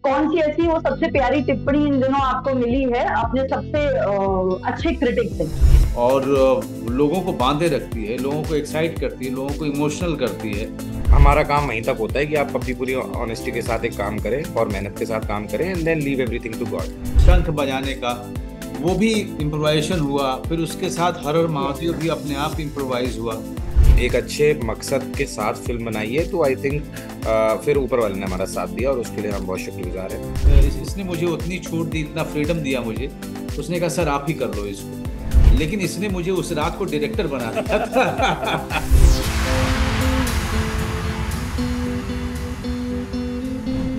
कौन सी ऐसी वो सबसे प्यारी टिप्पणी इन दिनों आपको मिली है अपने सबसे अच्छे क्रिटिक से? और लोगों को बांधे रखती है, लोगों को एक्साइट करती है, लोगों को इमोशनल करती है। हमारा काम वहीं तक होता है कि आप अपनी पूरी ऑनेस्टी के साथ एक काम करें और मेहनत के साथ काम करें and then leave everything to God. शंख बजाने का वो भी इम्प्रोवाइजेशन हुआ, फिर उसके साथ हर महादेव भी अपने आप इम्प्रोवाइज हुआ। एक अच्छे मकसद के साथ फिल्म बनाई है तो आई थिंक फिर ऊपर वाले ने हमारा साथ दिया और उसके लिए हम बहुत शुक्रगुजार हैं। इसने मुझे उतनी छूट दी, इतना फ्रीडम दिया मुझे। उसने कहा सर आप ही कर लो इसको, लेकिन इसने मुझे उस रात को डायरेक्टर बना दिया था।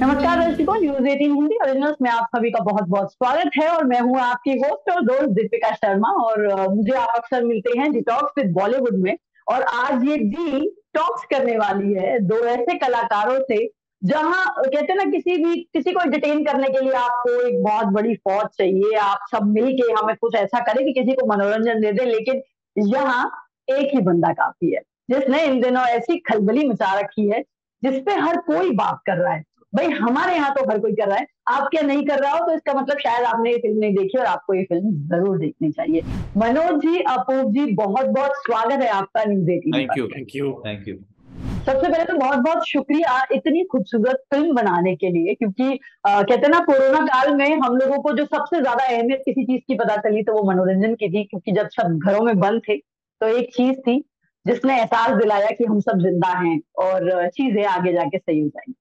नमस्कार दर्शकों, न्यूज 18 हिंदी ओरिजिनल्स में आप सभी का बहुत बहुत स्वागत है और मैं हूं आपकी होस्ट और दोस्त दीपिका शर्मा। और मुझे आप अक्सर मिलते हैं डिटॉक्स विद बॉलीवुड में, और आज ये डी टॉक्स करने वाली है दो ऐसे कलाकारों से जहां कहते हैं ना, किसी को एंटरटेन करने के लिए आपको एक बहुत बड़ी फौज चाहिए। आप सब मिलके हमें कुछ ऐसा करें कि किसी को मनोरंजन दे दे, लेकिन यहाँ एक ही बंदा काफी है जिसने इन दिनों ऐसी खलबली मचा रखी है जिसपे हर कोई बात कर रहा है। भाई हमारे यहाँ तो हर कोई कर रहा है, आप क्या नहीं कर रहा हो तो इसका मतलब शायद आपने ये फिल्म नहीं देखी और आपको ये फिल्म जरूर देखनी चाहिए। मनोज जी, अपूर्व जी, बहुत बहुत स्वागत है आपका न्यूज 18 थैंक पर। You, thank you, thank you. सबसे पहले तो बहुत बहुत शुक्रिया इतनी खूबसूरत फिल्म बनाने के लिए, क्योंकि कहते हैं ना, कोरोना काल में हम लोगों को जो सबसे ज्यादा अहमियत किसी चीज की पता चली तो वो मनोरंजन की थी, क्योंकि जब सब घरों में बंद थे तो एक चीज थी जिसने एहसास दिलाया कि हम सब जिंदा हैं और चीजें आगे जाके सही हो जाएंगी।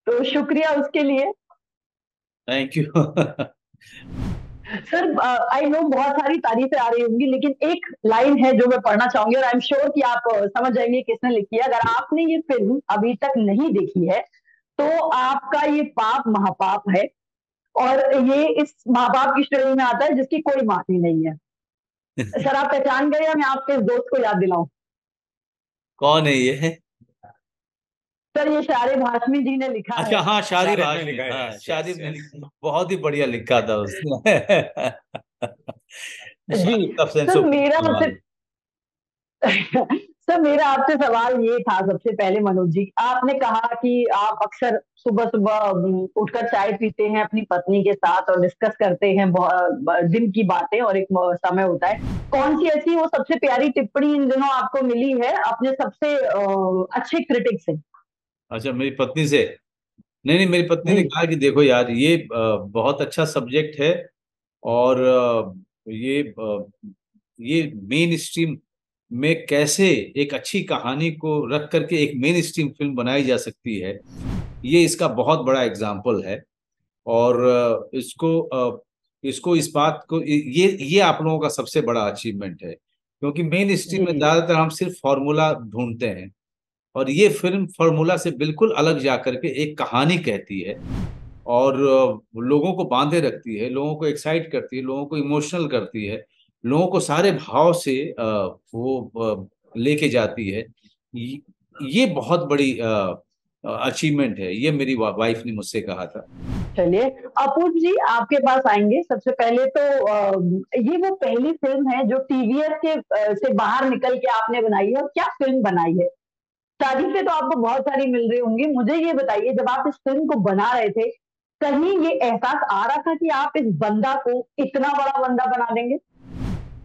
तो शुक्रिया उसके लिए। Thank you. Sir, I know बहुत सारी तारीफें आ रही होंगी, लेकिन एक लाइन है जो मैं पढ़ना चाहूंगी और आई एम श्योर कि आप समझ जाएंगे किसने लिखी है। अगर आपने ये फिल्म अभी तक नहीं देखी है तो आपका ये पाप महापाप है, और ये इस महापाप की श्रेणी में आता है जिसकी कोई माफी नहीं है। सर, आप पहचान गए या मैं आपके इस दोस्त को याद दिलाऊं? कौन है ये? सर, ये शायरी भाषमी जी ने लिखा अच्छा, है। हाँ, शादी शादिब ने लिखा है, हाँ, yes, शादी yes, ने yes. बहुत ही बढ़िया लिखा था उसने। जी। शादी का सेंस सर ऑफ मेरा आपसे कमाल। सर मेरा आपसे सवाल ये था, सबसे पहले मनोज जी, आपने कहा कि आप अक्सर सुबह सुबह उठकर चाय पीते हैं अपनी पत्नी के साथ और डिस्कस करते हैं दिन की बातें, और एक समय होता है। कौन सी ऐसी वो सबसे प्यारी टिप्पणी इन दिनों आपको मिली है अपने सबसे अच्छे क्रिटिक से? अच्छा, मेरी पत्नी से? नहीं नहीं, मेरी पत्नी ने जी। कहा कि देखो यार, ये बहुत अच्छा सब्जेक्ट है। और ये मेन स्ट्रीम में कैसे एक अच्छी कहानी को रख करके एक मेन स्ट्रीम फिल्म बनाई जा सकती है, ये इसका बहुत बड़ा एग्जाम्पल है। और इसको इस बात को ये आप लोगों का सबसे बड़ा अचीवमेंट है, क्योंकि मेन स्ट्रीम जी। में ज्यादातर हम सिर्फ फॉर्मूला ढूंढते हैं, और ये फिल्म फॉर्मूला से बिल्कुल अलग जा करके एक कहानी कहती है। और लोगों को बांधे रखती है, लोगों को एक्साइट करती है, लोगों को इमोशनल करती है, लोगों को सारे भाव से वो लेके जाती है। ये ये बहुत बड़ी अचीवमेंट है, ये मेरी वाइफ ने मुझसे कहा था। चलिए, अपूर्व जी आपके पास आएंगे। सबसे पहले तो ये वो पहली फिल्म है जो टीवीएस के से बाहर निकल के आपने बनाई है, और क्या फिल्म बनाई है। तारीफें तो आपको बहुत सारी मिल रही होंगी। मुझे ये बताइए, जब आप इस फिल्म को बना रहे थे, कहीं ये एहसास आ रहा था कि आप इस बंदा को इतना बड़ा बंदा बना देंगे?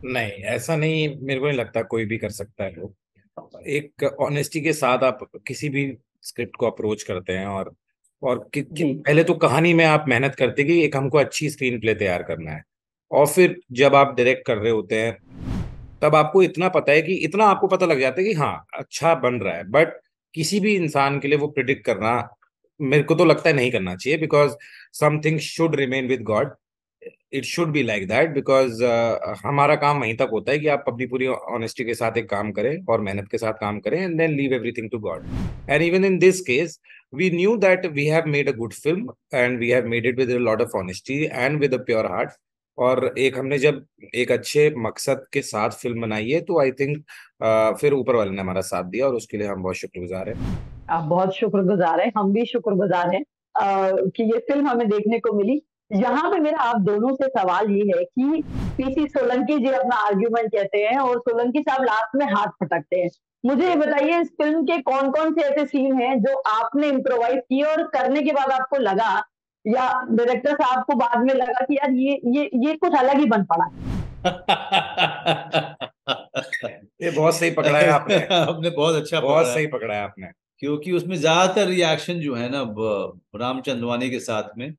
नहीं, ऐसा नहीं, मेरे को नहीं लगता कोई भी कर सकता है वो। एक ऑनेस्टी के साथ आप किसी भी स्क्रिप्ट को अप्रोच करते हैं और जी। पहले तो कहानी में आप मेहनत करते हैं कि एक हमको अच्छी स्क्रीन प्ले तैयार करना है, और फिर जब आप डायरेक्ट कर रहे होते हैं तब आपको इतना पता है कि इतना आपको पता लग जाता है कि हाँ अच्छा बन रहा है। बट किसी भी इंसान के लिए वो प्रिडिक्ट करना मेरे को तो लगता है नहीं करना चाहिए, because something should remain with God. It should be like that, because हमारा काम वहीं तक होता है कि आप अपनी पूरी ऑनेस्टी के साथ एक काम करें और मेहनत के साथ काम करें and then leave everything to God. And even in this case we knew that we have made a good film and we have made it with a lot of honesty and with a pure heart. और एक हमने जब एक अच्छे मकसद के साथ film बनाई है तो आई थिंक फिर ऊपर वाले ने हमारा साथ दिया और उसके लिए हम बहुत शुक्रगुजार हैं। आप बहुत शुक्रगुजार हैं, हम भी शुक्रगुजार हैं कि ये फिल्म हमें देखने को मिली। यहाँ पे मेरा आप दोनों से सवाल ये है कि पीसी सोलंकी जी अपना आर्ग्यूमेंट कहते हैं और सोलंकी साहब लास्ट में हाथ पटकते हैं। मुझे ये बताइए, इस फिल्म के कौन कौन से ऐसे सीन हैं जो आपने इम्प्रोवाइज किए और करने के बाद आपको लगा या डायरेक्टर साहब को बाद में लगा कि यार ये कुछ अलग ही बन पड़ा। ये बहुत सही पकड़ा है आपने। आपने बहुत अच्छा बहुत पकड़ा सही है, पकड़ा है आपने। क्योंकि उसमें ज्यादातर रिएक्शन जो है ना राम चंदवानी के साथ में,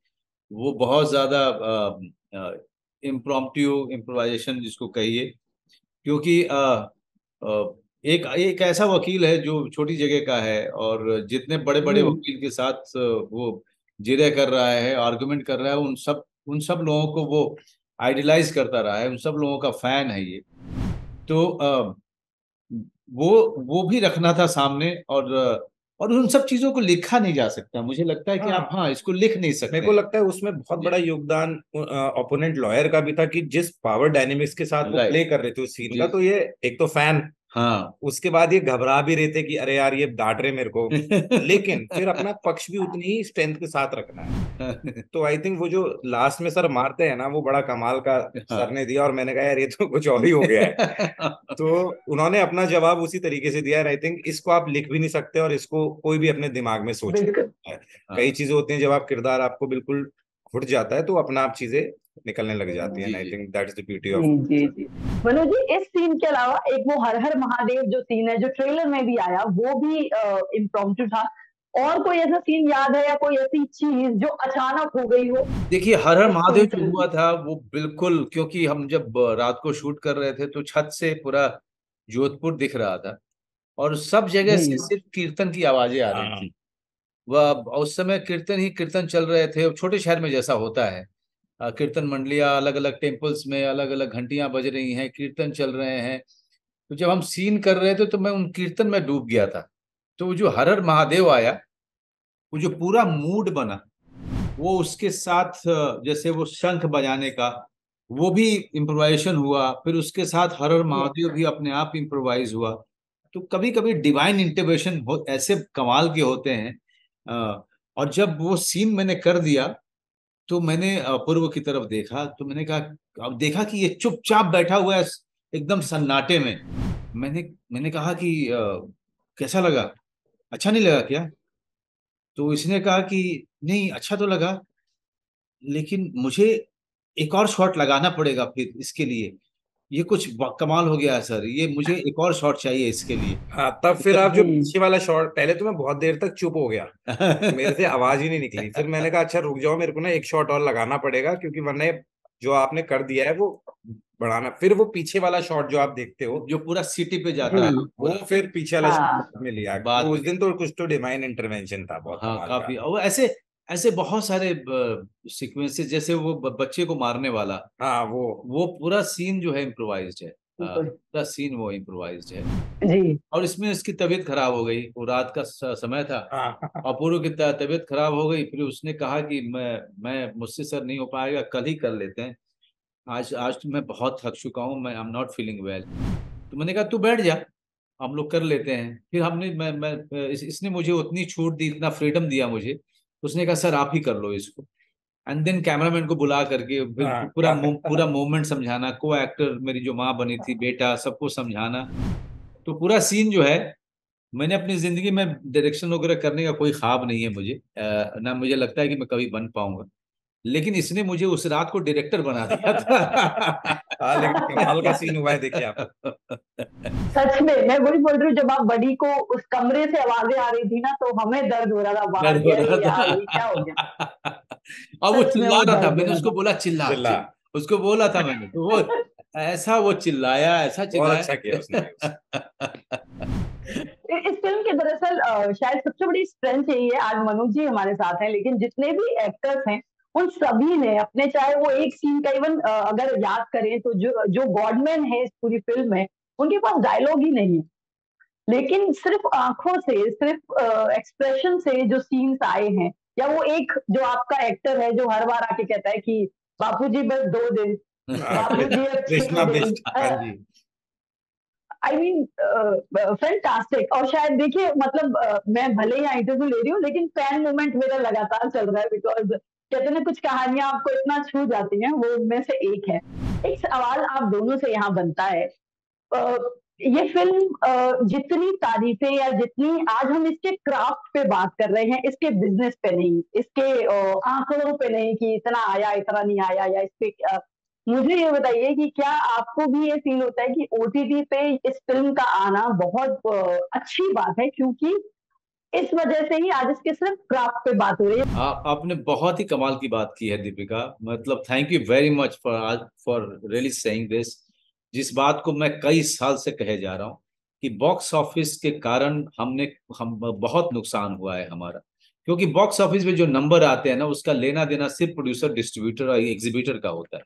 वो बहुत ज्यादा इम्प्रॉम्प्टू इम्प्रोवाइजेशन जिसको कहिए। क्योंकि एक एक ऐसा वकील है जो छोटी जगह का है, और जितने बड़े बड़े जी वकील के साथ वो जिरह कर रहा है, आर्गुमेंट कर रहा है, उन सब लोगों को वो आइडियलाइज करता रहा है, उन सब लोगों का फैन है ये। तो वो वो भी रखना था सामने, और उन सब चीजों को लिखा नहीं जा सकता। मुझे लगता है कि आप, हाँ, हाँ, इसको लिख नहीं मेरे सकते को हैं। लगता है उसमें बहुत बड़ा योगदान ओपोनेंट लॉयर का भी था कि जिस पावर डायनेमिक्स के साथ वो राइट। प्ले कर रहे थे उस सीन जी। का, तो ये एक तो फैन, हाँ। उसके बाद ये घबरा भी रहे थे कि अरे यार ये डांट रहे मेरे को, लेकिन फिर अपना पक्ष भी उतनी ही स्ट्रेंथ के साथ रखना है। तो आई थिंक वो जो लास्ट में सर मारते हैं ना, वो बड़ा कमाल का सर हाँ। ने दिया, और मैंने कहा यार ये तो कुछ और ही हो गया है। तो उन्होंने अपना जवाब उसी तरीके से दिया है। आई थिंक इसको आप लिख भी नहीं सकते, और इसको कोई भी अपने दिमाग में सोच नहीं बिल्कुल। सकता है। कई हाँ। चीजें होती हैं जब आप किरदार आपको बिल्कुल घुट जाता है तो अपना आप चीजें निकलने लग जाती हैं। जी आई जी। Think that is the beauty of. जी जी जी। मनोज जी, इस सीन के अलावा एक वो हर हर महादेव जो सीन है, जो ट्रेलर में भी आया, वो भी इम्प्रॉम्प्टू था। और कोई ऐसा सीन याद है, या कोई ऐसी चीज जो अचानक हो गई हो देखिए, हर हर इस महादेव पूरी जो फिल्म हुआ में? था वो बिल्कुल, क्योंकि हम जब रात को शूट कर रहे थे तो छत से पूरा जोधपुर दिख रहा था, और सब जगह से जी सिर्फ कीर्तन की आवाजें आ रही हाँ, थी। वह उस समय कीर्तन ही कीर्तन चल रहे थे। छोटे शहर में जैसा होता है, कीर्तन मंडलियां अलग अलग टेम्पल्स में अलग अलग घंटियां बज रही हैं, कीर्तन चल रहे हैं। तो जब हम सीन कर रहे थे तो मैं उन कीर्तन में डूब गया था। तो वो जो हर हर महादेव आया, वो जो पूरा मूड बना, वो उसके साथ जैसे वो शंख बजाने का, वो भी इम्प्रोवाइजेशन हुआ। फिर उसके साथ हर हर जी। महादेव भी अपने आप इम्प्रोवाइज हुआ। तो कभी कभी डिवाइन इंटरवेंशन हो ऐसे कमाल के होते हैं। और जब वो सीन मैंने कर दिया, तो मैंने अपूर्व की तरफ देखा, तो मैंने कहा, अब देखा कि ये चुपचाप बैठा हुआ है एकदम सन्नाटे में। मैंने कहा कि कैसा लगा, अच्छा नहीं लगा क्या? तो इसने कहा कि नहीं, अच्छा तो लगा, लेकिन मुझे एक और शॉट लगाना पड़ेगा फिर इसके लिए। ये कुछ कमाल हो गया है सर, ये मुझे एक और शॉट चाहिए इसके लिए। हाँ, तब तो फिर आप जो जी पीछे वाला शॉट, पहले तो मैं बहुत देर तक चुप हो गया, मेरे से आवाज ही नहीं निकली। फिर मैंने कहा अच्छा रुक जाओ, मेरे को ना एक शॉट और लगाना पड़ेगा, क्योंकि वरना जो आपने कर दिया है वो बढ़ाना। फिर वो पीछे वाला शॉट जो आप देखते हो, जो पूरा सिटी पे जाता है हाँ, जी। वो पूरा, फिर पीछे वाला हाँ शॉट में लिया। बाद तो उस में। दिन तो कुछ तो डिवाइन इंटरवेंशन था, बहुत हाँ, कमाल का। काफी। और ऐसे ऐसे बहुत सारे सीक्वेंसेस, जैसे वो बच्चे को मारने वाला, हाँ वो पूरा सीन जो है इम्प्रोवाइज्ड है। बिल्कुल। पूरा सीन वो इम्प्रोवाइज्ड है। जी और इसमें इसकी तबीयत खराब हो गई, वो रात का समय था। हाँ। अपूर्व की तबीयत खराब हो गई, फिर उसने कहा कि मैं मुझसे सर नहीं हो पाएगा, कल ही कर लेते हैं। आज आज तो मैं बहुत थक चुका हूँ, मैं I am not feeling well. तो मैंने कहा तू बैठ जा, हम लोग कर लेते हैं। फिर हमने मैं इसने मुझे उतनी छूट दी, इतना फ्रीडम दिया मुझे। उसने कहा सर आप ही कर लो इसको। एंड देन कैमरामैन को बुला करके फिर हाँ, पूरा मोमेंट समझाना, को एक्टर मेरी जो माँ बनी थी, बेटा, सबको समझाना। तो पूरा सीन जो है, मैंने अपनी जिंदगी में डायरेक्शन वगैरह करने का कोई ख्वाब नहीं है मुझे, ना मुझे लगता है कि मैं कभी बन पाऊंगा। लेकिन इसने मुझे उस रात को डायरेक्टर बना दिया था। हाँ, लेकिन कमाल का सीन हुआ है, देखिए आप। सच में, मैं वही बोल रही हूँ, जब आप बड़ी को उस कमरे से आवाजें आ रही थी ना, तो हमें दर्द हो रहा था बाहर दर्द की, हो रहा अरे यार ये क्या हो गया। था। और वो सच में चिल्ला वो रहा था, दर्द हो मैंने रहा उसको था। बोला चिल्ला चिल्ला, उसको बोला था मैंने, तो वो ऐसा वो चिल्लाया, ऐसा बहुत चिल्लाया। अच्छा किया उसने। इस फिल्म के दरअसल शायद सबसे बड़ी स्ट्रेंथ यही है, आज मनोज जी हमारे साथ हैं, लेकिन जितने भी एक्टर्स हैं उन सभी ने अपने, चाहे वो एक सीन का इवन अगर याद करें, तो जो जो गॉडमैन है इस पूरी फिल्म में, उनके पास डायलॉग ही नहीं है, लेकिन सिर्फ आंखों से, सिर्फ एक्सप्रेशन से जो सीन्स आए हैं, या वो एक जो आपका एक्टर है जो हर बार आके कहता है कि बापूजी बस 2 दिन, हाँ, बापूजी अब कृष्णा 6 दिन। बिस्ट, हाँ जी। I mean fantastic. और शायद देखिए, मतलब मैं भले ही इंटरव्यू ले रही हूँ, लेकिन फैन मूवमेंट मेरा लगातार चल रहा है, बिकॉज कहते हैं ना, कुछ कहानियां आपको इतना छू जाती हैं, वो उनमें से एक है। एक सवाल आप दोनों से यहाँ बनता है, ये फिल्म जितनी तारीफें या जितनी आज हम इसके क्राफ्ट पे बात कर रहे हैं, इसके बिजनेस पे नहीं, इसके आंकड़ों पे नहीं कि इतना आया इतना नहीं आया, या इस पे मुझे ये बताइए कि क्या आपको भी ये फील होता है कि ओटीटी पे इस फिल्म का आना बहुत अच्छी बात है, क्योंकि इस वजह से ही आज इसके सिर्फ क्राफ्ट पे बात हो रही है। आपने बहुत ही कमाल की बात की है दीपिका, मतलब thank you very much for really saying this. जिस बात को मैं कई साल से कहे जा रहा हूँ कि बॉक्स ऑफिस के कारण हम बहुत नुकसान हुआ है हमारा, क्योंकि बॉक्स ऑफिस में जो नंबर आते हैं ना, उसका लेना देना सिर्फ प्रोड्यूसर, डिस्ट्रीब्यूटर और एग्जीबिटर का होता है।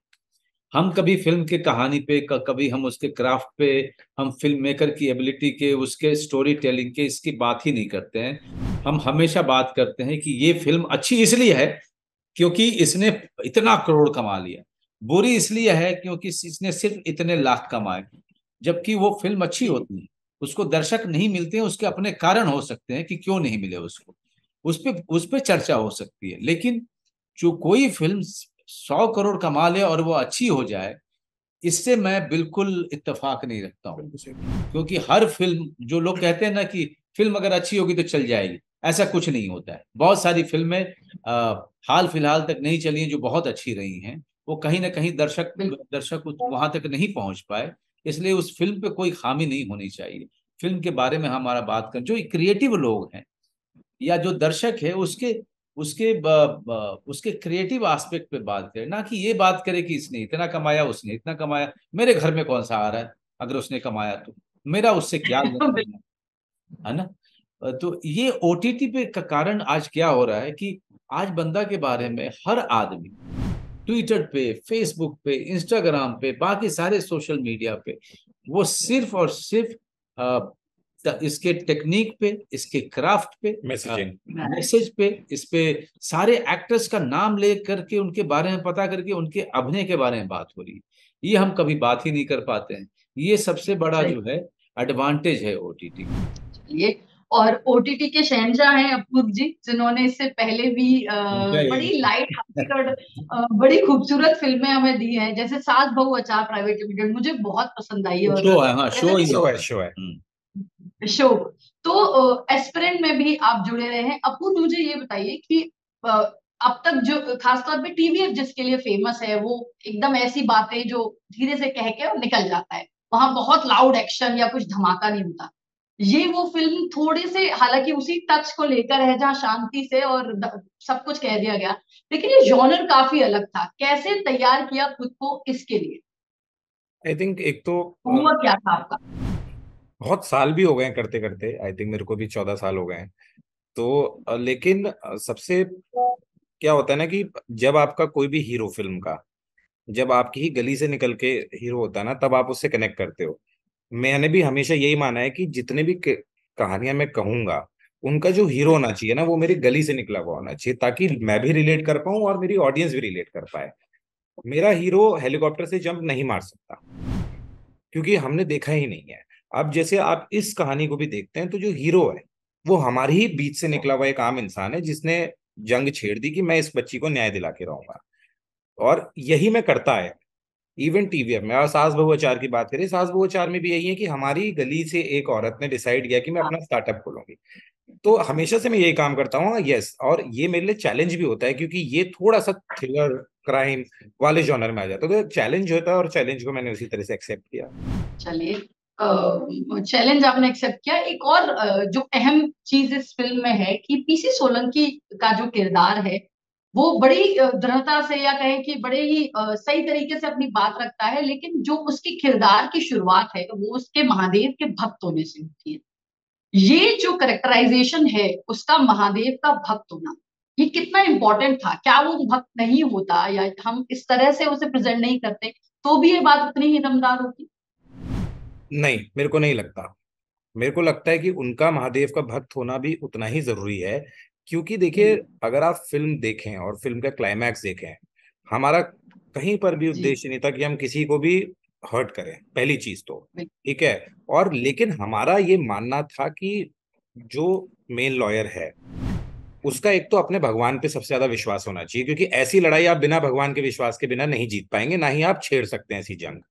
हम कभी फिल्म के कहानी पे, कभी हम उसके क्राफ्ट पे, हम फिल्म मेकर की एबिलिटी के, उसके स्टोरी टेलिंग के, इसकी बात ही नहीं करते हैं। हम हमेशा बात करते हैं कि ये फिल्म अच्छी इसलिए है क्योंकि इसने इतना करोड़ कमा लिया, बुरी इसलिए है क्योंकि इसने सिर्फ इतने लाख कमाए। जबकि वो फिल्म अच्छी होती है, उसको दर्शक नहीं मिलते हैं, उसके अपने कारण हो सकते हैं कि क्यों नहीं मिले उसको, उस पे चर्चा हो सकती है। लेकिन जो कोई फिल्म 100 करोड़ कमा ले और वो अच्छी हो जाए, इससे मैं बिल्कुल इत्तेफाक नहीं रखता हूँ। क्योंकि हर फिल्म, जो लोग कहते हैं ना कि फिल्म अगर अच्छी होगी तो चल जाएगी, ऐसा कुछ नहीं होता है। बहुत सारी फिल्में हाल फिलहाल तक नहीं चली हैं जो बहुत अच्छी रही हैं, वो कहीं ना कहीं दर्शक वहां तक नहीं पहुंच पाए। इसलिए उस फिल्म पे कोई खामी नहीं होनी चाहिए। फिल्म के बारे में हमारा बात कर, जो क्रिएटिव लोग हैं या जो दर्शक है, उसके क्रिएटिव एस्पेक्ट पे बात करे, ना कि ये बात करे कि इसने इतना कमाया, उसने इतना कमाया, मेरे घर में कौन सा आ रहा है, अगर उसने कमाया तो मेरा उससे क्या लेना देना, है ना। तो ये ओटीटी पे का कारण आज क्या हो रहा है कि आज बंदा के बारे में हर आदमी ट्विटर पे, फेसबुक पे, इंस्टाग्राम पे, बाकी सारे सोशल मीडिया पे, वो सिर्फ और सिर्फ इसके टेक्निक पे, इसके क्राफ्ट पे, मैसेज पे, इस पे सारे एक्टर्स का नाम ले करके, उनके बारे में पता करके, उनके अभिनय के बारे में बात हो रही है। ये हम कभी बात ही नहीं कर पाते हैं। ये सबसे बड़ा जो है एडवांटेज है ओटीटी। ये और ओटीटी के शहंशाह हैं अपूर्व जी, जिन्होंने इससे पहले भी बड़ी लाइट हार्टेड बड़ी खूबसूरत फिल्में हमें दी हैं, जैसे सास बहू अचार प्राइवेट लिमिटेड मुझे बहुत पसंद आई है। शो है। शो तो एस्पिरेंट में भी आप जुड़े रहे हैं। अपूर्व, मुझे ये बताइए कि अब तक जो खासतौर पे टीवीएफ जिसके लिए फेमस है, वो एकदम ऐसी बातें जो धीरे से कह के और निकल जाता है, वहां बहुत लाउड एक्शन या कुछ धमाका नहीं होता। ये वो फिल्म थोड़ी से, हालांकि उसी टच को लेकर है जहाँ शांति से और सब कुछ कह दिया गया, लेकिन ये जॉनर काफी अलग था। कैसे तैयार किया खुद को इसके लिए? आई थिंक एक तो हुआ क्या था आपका? बहुत साल भी हो गए करते करते, आई थिंक मेरे को भी 14 साल हो गए हैं। तो लेकिन सबसे क्या होता है ना कि जब आपका कोई भी हीरो फिल्म का, जब आपकी ही गली से निकल के हीरो होता है ना, तब आप उससे कनेक्ट करते हो। मैंने भी हमेशा यही माना है कि जितने भी कहानियां मैं कहूंगा, उनका जो हीरो होना चाहिए ना, वो मेरी गली से निकला हुआ होना चाहिए, ताकि मैं भी रिलेट कर पाऊं और मेरी ऑडियंस भी रिलेट कर पाए। मेरा हीरो हेलीकॉप्टर से जंप नहीं मार सकता, क्योंकि हमने देखा ही नहीं है। अब जैसे आप इस कहानी को भी देखते हैं, तो जो हीरो है वो हमारे ही बीच से निकला हुआ एक आम इंसान है, जिसने जंग छेड़ दी कि मैं इस बच्ची को न्याय दिला के रहूंगा, और यही मैं करता है। इवन टीवीएफ में, और सास बहू अचार की बात करें, सास बहू अचार में भी यही है कि हमारी गली से एक औरत ने डिसाइड किया कि मैं अपना स्टार्टअप खोलूंगी। तो हमेशा से मैं यही काम करता हूँ, यस। और ये मेरे लिए चैलेंज भी होता है, क्योंकि ये थोड़ा सा थ्रिलर क्राइम वाले जॉनर में आ जाता है, तो चैलेंज होता है, और चैलेंज को मैंने उसी तरह से एक्सेप्ट किया। चलिए, चैलेंज आपने एक्सेप्ट किया। एक और जो अहम चीज इस फिल्म में है कि पीसी सोलंकी का जो किरदार है, वो बड़ी दृढ़ता से, या कहें कि बड़े ही सही तरीके से अपनी बात रखता है, लेकिन जो उसके किरदार की शुरुआत है वो उसके महादेव के भक्त होने से होती है। ये जो करेक्टराइजेशन है उसका, महादेव का भक्त होना, ये कितना इंपॉर्टेंट था? क्या वो भक्त नहीं होता, या हम इस तरह से उसे प्रेजेंट नहीं करते, तो भी ये बात उतनी ही दमदार होती? नहीं, मेरे को नहीं लगता। मेरे को लगता है कि उनका महादेव का भक्त होना भी उतना ही जरूरी है। क्योंकि देखिए, अगर आप फिल्म देखें और फिल्म का क्लाइमैक्स देखें, हमारा कहीं पर भी उद्देश्य नहीं था कि हम किसी को भी हर्ट करें, पहली चीज तो, ठीक है। और लेकिन हमारा ये मानना था कि जो मेन लॉयर है, उसका एक तो अपने भगवान पे सबसे ज्यादा विश्वास होना चाहिए, क्योंकि ऐसी लड़ाई आप बिना भगवान के विश्वास के बिना नहीं जीत पाएंगे, ना ही आप छेड़ सकते हैं ऐसी जंग।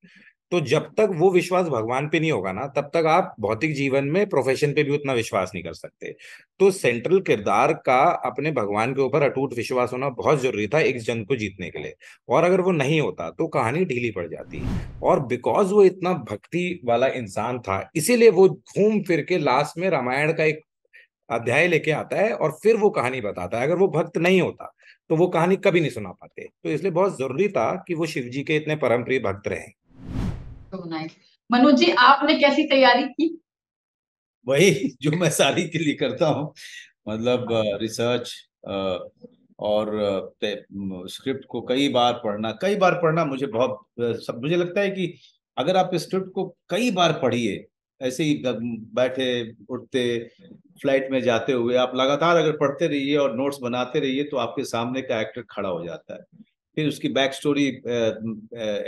तो जब तक वो विश्वास भगवान पे नहीं होगा ना, तब तक आप भौतिक जीवन में प्रोफेशन पे भी उतना विश्वास नहीं कर सकते। तो सेंट्रल किरदार का अपने भगवान के ऊपर अटूट विश्वास होना बहुत जरूरी था एक जंग को जीतने के लिए। और अगर वो नहीं होता तो कहानी ढीली पड़ जाती। और बिकॉज वो इतना भक्ति वाला इंसान था, इसीलिए वो घूम फिर के लास्ट में रामायण का एक अध्याय लेके आता है और फिर वो कहानी बताता है। अगर वो भक्त नहीं होता तो वो कहानी कभी नहीं सुना पाते। तो इसलिए बहुत जरूरी था कि वो शिव जी के इतने परम प्रिय भक्त रहे। तो नाइस। मनोज जी, आपने कैसी तैयारी की? वही जो मैं सारी के लिए करता हूँ, मतलब रिसर्च और स्क्रिप्ट को कई बार पढ़ना मुझे बहुत सब मुझे लगता है कि अगर आप स्क्रिप्ट को कई बार पढ़िए, ऐसे ही बैठे उठते फ्लाइट में जाते हुए आप लगातार अगर पढ़ते रहिए और नोट्स बनाते रहिए तो आपके सामने का एक्टर खड़ा हो जाता है। फिर उसकी बैक स्टोरी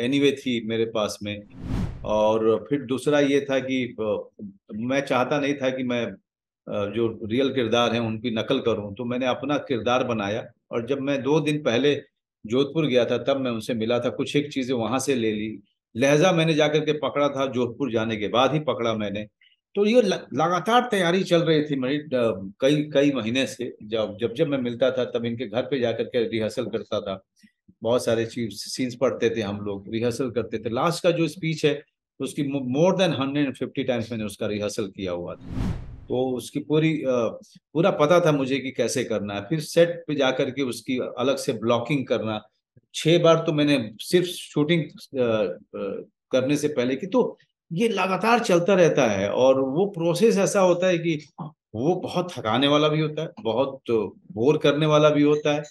एनीवे थी मेरे पास में। और फिर दूसरा ये था कि मैं चाहता नहीं था कि मैं जो रियल किरदार हैं उनकी नकल करूं, तो मैंने अपना किरदार बनाया। और जब मैं 2 दिन पहले जोधपुर गया था तब मैं उनसे मिला था, कुछ एक चीजें वहां से ले ली। लहजा मैंने जाकर के पकड़ा था, जोधपुर जाने के बाद ही पकड़ा मैंने। तो ये लगातार तैयारी चल रही थी मेरी कई कई महीने से। जब जब जब मैं मिलता था तब इनके घर पे जाकर के रिहर्सल करता था। बहुत सारे चीज सीन्स पढ़ते थे, हम लोग रिहर्सल करते थे। लास्ट का जो स्पीच है उसकी मोर देन 150 टाइम्स मैंने उसका रिहर्सल किया हुआ था। तो उसकी पूरा पता था मुझे कि कैसे करना है। फिर सेट पे जाकर के उसकी अलग से ब्लॉकिंग करना। 6 बार तो मैंने सिर्फ शूटिंग करने से पहले की। तो ये लगातार चलता रहता है और वो प्रोसेस ऐसा होता है कि वो बहुत थकाने वाला भी होता है, बहुत बोर करने वाला भी होता है।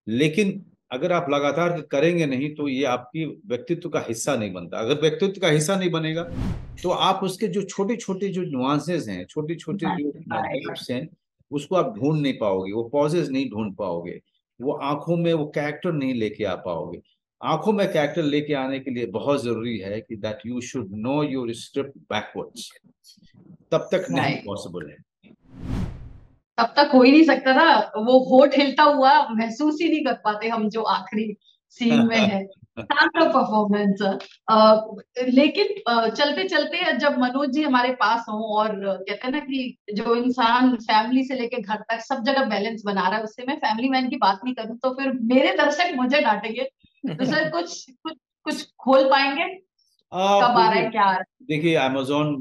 लेकिन अगर आप लगातार करेंगे नहीं तो ये आपकी व्यक्तित्व का हिस्सा नहीं बनता। अगर व्यक्तित्व का हिस्सा नहीं बनेगा तो आप उसके जो छोटे छोटे जो नुआंसेस हैं, छोटे छोटे जो गैप्स हैं, उसको आप ढूंढ नहीं पाओगे, वो पॉजेस नहीं ढूंढ पाओगे, वो आंखों में वो कैरेक्टर नहीं लेके आ पाओगे। आंखों में कैरेक्टर लेके आने के लिए बहुत जरूरी है कि that you should know your script backwards. तब तक नहीं राइट। पॉसिबल है। तब तक हो ही नहीं सकता था। वो होठ हिलता हुआ महसूस ही नहीं कर पाते हम जो आखिरी सीन में है। परफॉर्मेंस। लेकिन चलते चलते जब मनोज जी हमारे पास हों और कहते हैं ना कि जो इंसान फैमिली से लेके घर तक सब जगह बैलेंस बना रहा है, उससे मैं फैमिली मैन की बात नहीं करूं तो फिर मेरे दर्शक मुझे डांटेंगे। तो सर कुछ कुछ कुछ खोल पाएंगे? आप कब आ रहा है, क्या आ रहा देखिए अमेजोन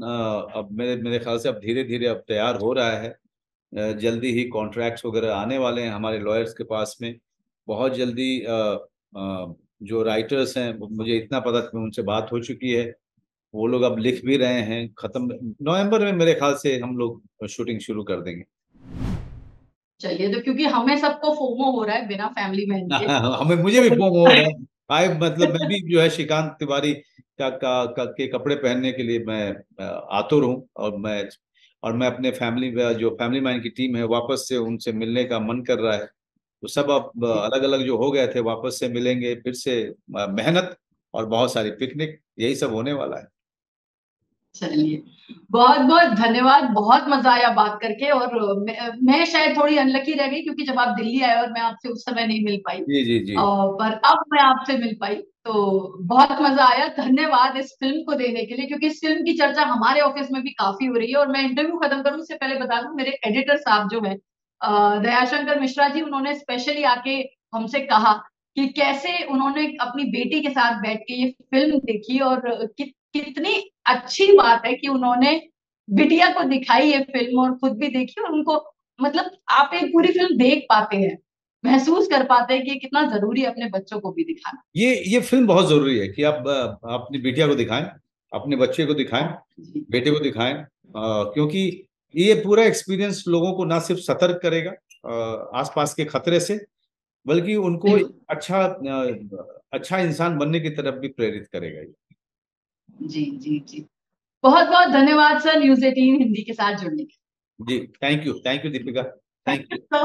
अब मेरे मेरे ख्याल से अब धीरे धीरे अब तैयार हो रहा है। जल्दी ही कॉन्ट्रैक्ट्स वगैरह आने वाले हैं हमारे लॉयर्स के पास में। बहुत जल्दी जो राइटर्स हैं मुझे इतना पता था, उनसे बात हो चुकी है। वो लोग अब लिख भी रहे हैं। खत्म नवंबर में मेरे ख्याल से हम लोग शूटिंग शुरू कर देंगे। चलिए, तो क्योंकि हमें सबको फोमो हो रहा है बिना फैमिली मैन के। हमें मुझे भी फोम हो रहा है। मतलब मैं भी जो है श्रीकांत तिवारी के कपड़े पहनने के लिए मैं आतुर हूँ। और मैं अपने फैमिली जो फैमिली मैन की टीम है वापस से उनसे मिलने का मन कर रहा है। तो सब अब अलग अलग जो हो गए थे वापस से मिलेंगे, फिर से मेहनत और बहुत सारी पिकनिक, यही सब होने वाला है। चलिए, बहुत बहुत धन्यवाद। बहुत मजा आया बात करके। और मैं शायद थोड़ी अनलकी रह गई क्योंकि जब आप दिल्ली आए और मैं आपसे उस समय नहीं मिल पाई। जी जी जी। पर अब मैं आपसे मिल पाई तो बहुत मजा आया। धन्यवाद इस फिल्म को देने के लिए, क्योंकि इस फिल्म की चर्चा हमारे ऑफिस में भी काफी हो रही है। और मैं इंटरव्यू खत्म करूं उससे पहले बता दूं, मेरे एडिटर साहब जो है दयाशंकर मिश्रा जी, उन्होंने स्पेशली आके हमसे कहा कि कैसे उन्होंने अपनी बेटी के साथ बैठ के ये फिल्म देखी और कितनी अच्छी बात है कि उन्होंने बिटिया को दिखाई ये फिल्म और खुद भी देखी। और उनको मतलब आप एक पूरी फिल्म देख पाते हैं, महसूस कर पाते हैं कि कितना जरूरी है अपने बच्चों को भी दिखाना। ये फिल्म बहुत जरूरी है कि आप अपनी बिटिया को दिखाएं, अपने बच्चे को दिखाएं, जी। बेटे को दिखाएं। क्योंकि ये पूरा एक्सपीरियंस लोगों को ना सिर्फ सतर्क करेगा आसपास के खतरे से, बल्कि उनको एक बिल्कुल। अच्छा इंसान बनने की तरफ भी प्रेरित करेगा ये। जी जी जी। बहुत बहुत धन्यवाद सर न्यूज 18 हिंदी के साथ जुड़ने के जी thank you Deepika. Thank you. लिए।